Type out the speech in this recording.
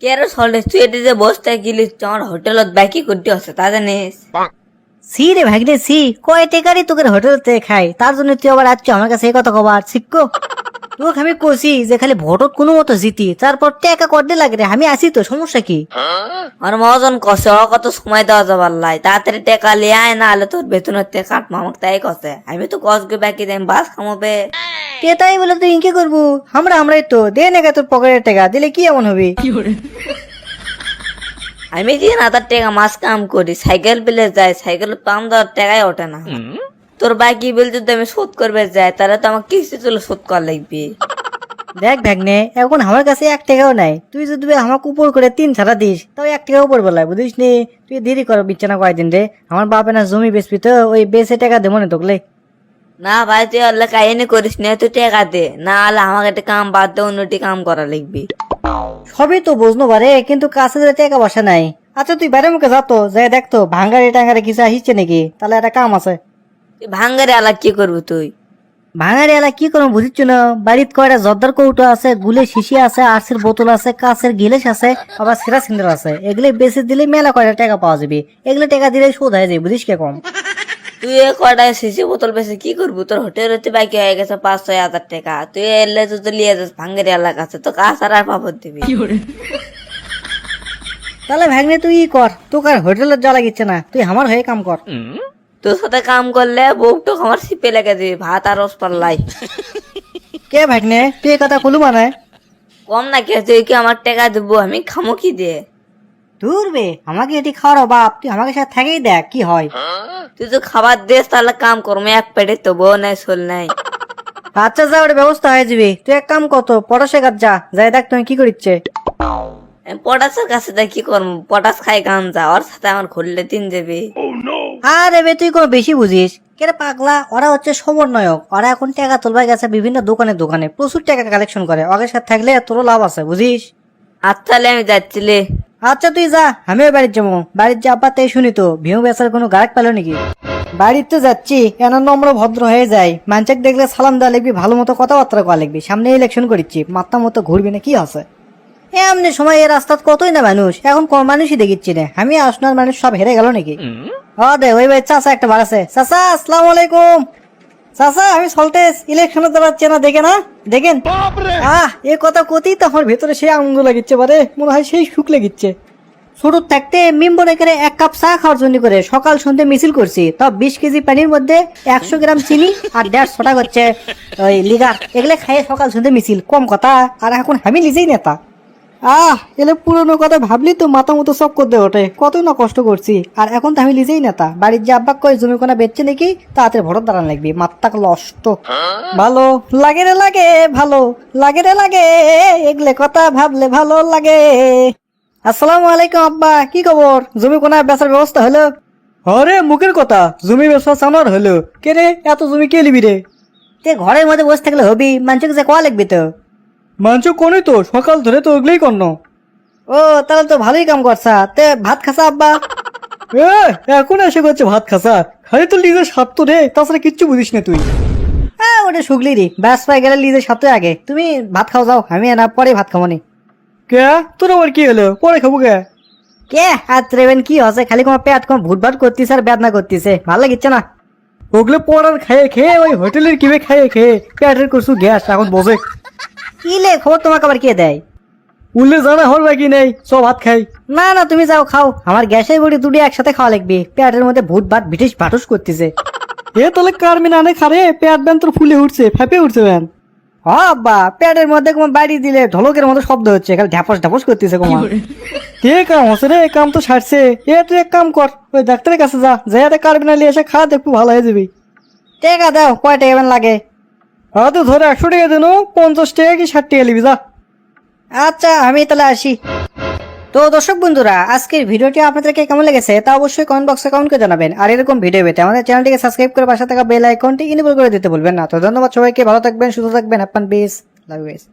কেন সল্টে তুই এটি যে বসতে গেলিস আমার হোটেলত বাকি করতে হচ্ছে তা জানিস? সি রে ভাগ্নে সি, কয় টাকারই তোকে হোটেলতে খাই, তার জন্য তুই আবার আসছো আমার কাছে এই কথা কবার শিখো। তোকে আমি কইছি যে খালি ভোটত কোনো মতো জিতি, তারপর টাকা করতে লাগে রে, আমি আসি তো, সমস্যা কি? আমার মহাজন কষে ও কত সময় দেওয়া যাবার লাই, তাড়াতাড়ি টাকা লিয়ে আয়, না হলে তোর বেতনের টাকা কাটবো, আমাকে তাই কষে। আমি তো কষকে বাকি দেন বাস খামোবে। কে তাই বলে তুই ইনকে করবো? আমরাই তো দে না তোর পকেটের টাকা দিলে কি এমন হবে? আমি যে না তার টাকা মাস কাম করি, সাইকেল পেলে যাই, সাইকেল পাম দেওয়ার টাকাই ওঠে না। তোর বাকি বিল যদি আমি শোধ করবে যাই, তাহলে তো আমার কিস্তি তুলে শোধ করা লাগবে। দেখ ভাগ্নে, এখন আমার কাছে 1 টাকাও নাই, তুই যদি আমাকে উপর করে 3 ছাড়া দিস তাও 1 টাকা উপর বলাই, বুঝিস নি? তুই দেরি কর বিচ্ছানা কয়দিন রে, আমার বাপে না জমি বেচবি তো, ওই বেচে টাকা দেবো না তোকলে। না ভাই তুই আল্লাহ কাহিনী করিস না, তুই টাকা দে, না হলে আমাকে একটা কাম বাদ দে, অন্যটি কাম করা লাগবে। সবই তো বুঝনো পারে, কিন্তু কাছে ধরে টাকা বসা নাই। আচ্ছা তুই বাইরে মুখে যাতো যাই দেখতো ভাঙ্গারে টাঙ্গারে কিছু আসছে নাকি, তাহলে একটা কাম আছে। তুই ভাঙ্গারে আল্লাহ কি করবি তুই? ভাঙারি এলা কি করবো বুঝিচ্ছ না, বাড়িতে কয়টা জর্দার কৌটো আছে, গুলে শিশি আছে, আর্সের বোতল আছে, কাঁচের গিলেস আছে, আবার সেরা সিন্ডার আছে, এগুলো বেশি দিলে মেলা কয়টা টাকা পাওয়া যাবে, এগুলো টাকা দিলে শোধ হয়ে যাবে, বুঝিস কে কম। তুই এ কটায় শিশি বোতল বেশি কি করবি? তোর হোটেল হতে বাকি হয়ে গেছে 5-6 হাজার টাকা, তুই এলে তুই লিয়ে যাস ভাঙ্গারি এলাকা আছে, তো কাজ আর পাবো দিবি। তাহলে ভাগ্নে তুই ই কর, তোকে আর হোটেলের জ্বালা গিচ্ছে না, তুই আমার হয়ে কাম কর। তোর সাথে কাম করলে বউটো আমার সিপে লেগে দিবি, ভাত আর রস পাল্লাই। কে ভাগ্নে তুই এই কথা খুলু মানে? কম না কে, তুই কি আমার টাকা দেবো, আমি খামো কি দিয়ে? দূর বে, আমাকে এটি খাওয়ার বাপ, তুই আমাকে সাথে থাকেই দেখ কি হয়। তুই তো খাবার দিস, তাহলে কাম করবো, এক পেটে তো বউ নাই সোল নাই। আচ্ছা যা, ওটা ব্যবস্থা হয়ে যাবে, তুই এক কাম কর, পটাশের কাজ যা, যাই দেখ তুমি কি করিচ্ছে। আমি পটাশের কাছে দেখ কি করবো, পটাশ খাই গান যা, ওর সাথে আমার ঘুরলে দিন যাবে। আরে বে তুই কোনো বেশি বুঝিস কেরে পাগলা, ওরা হচ্ছে সমন্বয়ক, ওরা এখন টাকা তুলবার গেছে বিভিন্ন দোকানে দোকানে, প্রচুর টাকা কালেকশন করে, ওদের সাথে থাকলে তোরও লাভ আছে, বুঝিস। আচ্ছা তাহলে আমি যাচ্ছিলে। আচ্ছা তুই যা, আমিও বাড়ির যাবো, বাড়ির যাবার তাই শুনি তো ভিউ বেচার কোনো গায়ক পেলো নাকি। বাড়িতে তো যাচ্ছি, এন নম্র ভদ্র হয়ে যায়, মানুষকে দেখলে সালাম দেওয়া লিখবি, ভালো মতো কথাবার্তা কয়া লিখবি, সামনে ইলেকশন করিচ্ছি, মাথা মতো ঘুরবি না কি আছে। এমনি সময় এই রাস্তা কতই না মানুষ, এখন কোন মানুষই দেখিচ্ছি না, আমি আসনার মানুষ সব হেরে গেল নাকি। ও দে ওই ভাই চাচা একটা বার আছে, চাচা আসসালামু আলাইকুম। চাচা আমি সল্টেস, ইলেকশনে দাঁড়াচ্ছে না দেখে না, দেখেন। এ কথা কতেই তো আমার ভেতরে সেই আনন্দ লাগিচ্ছে, পারে মনে হয় সেই সুখ লাগিচ্ছে। ছোট থাকতে মেম্বর এখানে 1 কাপ চা খাওয়ার জন্য করে সকাল সন্ধ্যে মিছিল করছি, তা 20 কেজি পানির মধ্যে 100 গ্রাম চিনি আর 150 টাকা হচ্ছে ওই লিগার, এগুলো খাইয়ে সকাল সন্ধ্যে মিছিল, কম কথা। আর এখন আমি নিজেই নেতা। এলে পুরোনো কথা ভাবলি তো মাথা মতো সব করতে ওঠে, কতই না কষ্ট করছি, আর এখন তো আমি নিজেই নেতা। বাড়ির যে আব্বা কয় জমি কোনা বেচছে নাকি, তাড়াতাড়ি ভোট দাঁড়ান লাগবে, মাত্রা নষ্ট। ভালো লাগে রে লাগে, ভালো লাগে রে লাগে, এগুলো কথা ভাবলে ভালো লাগে। আসসালামু আলাইকুম আব্বা, কি খবর? জমি কোনা বেচার ব্যবস্থা হলো? আরে মুখের কথা, জমি ব্যবসা চানোর হলো, কে রে এত জমি কে লিবি রে? তে ঘরের মধ্যে বসে থাকলে হবি, মানুষকে যে কোয়া লাগবে তো। মাংস কোনে তো সকাল ধরে তো ওগুলোই করন। ও তাহলে তো ভালোই কাম করছা, তে ভাত খাসা আব্বা? এখন এসে করছে ভাত খাসা, খালি তো লিজের স্বার্থ রে, তাছাড়া কিচ্ছু বুঝিস না তুই। হ্যাঁ ওটা শুকলি রে, ব্যাস পাই গেলে লিজের স্বার্থ আগে, তুমি ভাত খাও যাও, আমি না পরে ভাত খাবো নি। কে তোর আবার কি হলো, পরে খাবো কে? কে আর ত্রেবেন কি হচ্ছে, খালি তোমার পেট কোন ভুটভাট করতেছে আর বেদনা করতেছে, ভালো লাগিচ্ছে না। ওগুলো পড়ার খেয়ে খেয়ে, ওই হোটেলের কিবে খেয়ে খেয়ে পেটের করছু গ্যাস, এখন বোঝে ইলে খবর তোমাকে আবার কে দেয়? উল্লে জানা হল বাকি নেই, সব ভাত খাই। না না তুমি যাও খাও, আমার গ্যাসের বড়ি দুটি একসাথে খাওয়া লাগবে, পেটের মধ্যে ভূত ভাত ভিটিস ভাটুস করতেছে। এ তাহলে কার মিনা আনে খারে, পেট ব্যান তোর ফুলে উঠছে, ফেপে উঠছে ব্যান। বাবা পেটের মধ্যে কোন বাড়ি দিলে ঢোলকের মতো শব্দ হচ্ছে, খালি ঢাপস ঢাপস করতেছে কোমা। কে কাম হচ্ছে রে, কাম তো সারছে। তুই এক কাম কর, ওই ডাক্তারের কাছে যা, যাই কার মিনা নিয়ে এসে খা, দেখবো ভালো হয়ে যাবি। টাকা দাও, কয় টাকা লাগে? তো ধরে 100 টাকা দেন, 50 টাকা কি 60 টাকা নিবি যা। আচ্ছা আমি তাহলে আসি। তো দর্শক বন্ধুরা, আজকের ভিডিওটি আপনাদেরকে কেমন লেগেছে তা অবশ্যই কমেন্ট বক্সে কমেন্ট করে জানাবেন, আর এরকম ভিডিও পেতে আমাদের চ্যানেলটিকে সাবস্ক্রাইব করে পাশে থাকা বেল আইকনটি ইনেবল করে দিতে ভুলবেন না। তো ধন্যবাদ সবাইকে, ভালো থাকবেন, সুস্থ থাকবেন, happy peace, love you guys.